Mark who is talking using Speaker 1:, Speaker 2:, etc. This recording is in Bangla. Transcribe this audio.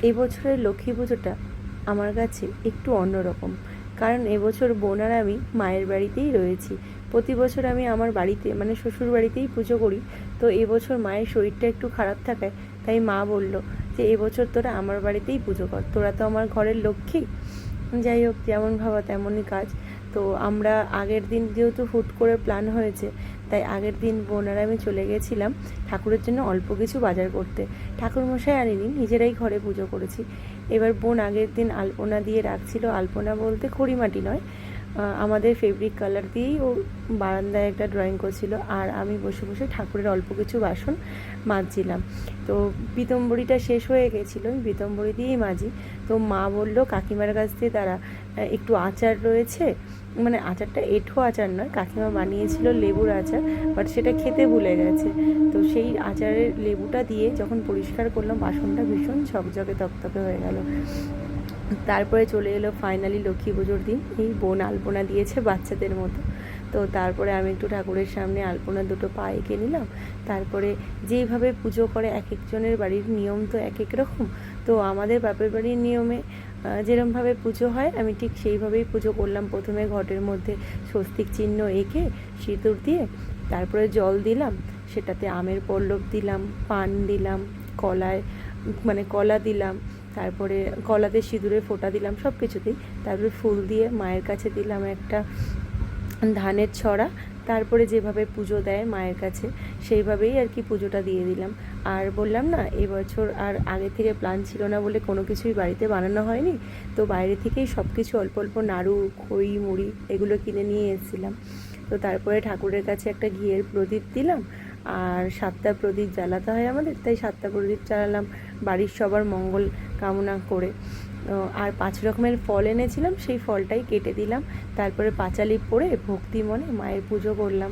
Speaker 1: এবছরের লক্ষ্মী পুজোটা আমার কাছে একটু অন্যরকম, কারণ এবছর বোন আর আমি মায়ের বাড়িতেই রয়েছি। প্রতি বছর আমি আমার বাড়িতে মানে শ্বশুর বাড়িতেই পুজো করি। তো এবছর মায়ের শরীরটা একটু খারাপ থাকায় তাই মা বলল যে এবছর তোরা আমার বাড়িতেই পুজো কর, তোরা তো আমার ঘরের লক্ষ্মী। যাই হোক, যেমন ভাবা তেমনই কাজ। তো আমরা আগের দিন যেহেতু হুট করে প্ল্যান হয়েছে, তাই আগের দিন বোন আর আমি চলে গেছিলাম ঠাকুরের জন্য অল্প কিছু বাজার করতে। ঠাকুরমশাই আনিনি, নিজেরাই ঘরে পুজো করেছি। এবার বোন আগের দিন আলপনা দিয়ে রাখছিল, আলপনা বলতে খড়িমাটি নয়, আমাদের ফেব্রিক কালার দিয়েই ও বারান্দায় একটা ড্রয়িং করছিল, আর আমি বসে বসে ঠাকুরের অল্প কিছু বাসন মাজছিলাম। তো পিতম্বরীটা শেষ হয়ে গেছিলো, আমি পিতম্বরী দিয়েই মাজি। তো মা বলল কাকিমার কাছ থেকে তারা একটু আচার রয়েছে, মানে আচারটা এঁঠো আচার নয়, কাকিমা বানিয়েছিল লেবুর আচার, বাট সেটা খেতে ভুলে গেছে। তো সেই আচারের লেবুটা দিয়ে যখন পরিষ্কার করলাম, বাসনটা ভীষণ ঝকঝকে তকতকে হয়ে গেল। তারপরে চলে এলো ফাইনালি লক্ষ্মী পুজোর দিন। এই বোন আলপনা দিয়েছে বাচ্চাদের মতো। তো তারপরে আমি একটু ঠাকুরের সামনে আলপনা দুটো পা এঁকে নিলাম। তারপরে যেইভাবে পুজো করে এক একজনের বাড়ির নিয়ম তো এক এক রকম। তো আমাদের বাপের বাড়ির নিয়মে যেরমভাবে পুজো হয় আমি ঠিক সেইভাবেই পুজো করলাম। প্রথমে ঘটের মধ্যে স্বস্তিক চিহ্ন এঁকে সিঁদুর দিয়ে তারপরে জল দিলাম, সেটাতে আমের পল্লব দিলাম, পান দিলাম, কলায় মানে কলা দিলাম, তারপরে কলাতে সিঁদুরে ফোঁটা দিলাম সব কিছুতেই। তারপরে ফুল দিয়ে মায়ের কাছে দিলাম একটা ধানের ছড়া। তারপরে যেভাবে পুজো দেয় মায়ের কাছে সেইভাবেই আর কি পুজোটা দিয়ে দিলাম। আর বললাম না, এবছর আর আগে থেকে প্ল্যান ছিল না বলে কোনো কিছুই বাড়িতে বানানো হয়নি। তো বাইরে থেকেই সব কিছু অল্প অল্প নাড়ু, খই, মুড়ি এগুলো কিনে নিয়ে এসেছিলাম। তো তারপরে ঠাকুরের কাছে একটা ঘিয়ের প্রদীপ দিলাম, আর 7টা প্রদীপ জ্বালাতে হয় আমাদের, তাই 7টা প্রদীপ জ্বালালাম বাড়ির সবার মঙ্গল কামনা করে। আর 5 রকমের ফল এনেছিলাম, সেই ফলটাই কেটে দিলাম। তারপরে পাঁচালি পরে ভক্তি মনে মায়ের পুজো করলাম।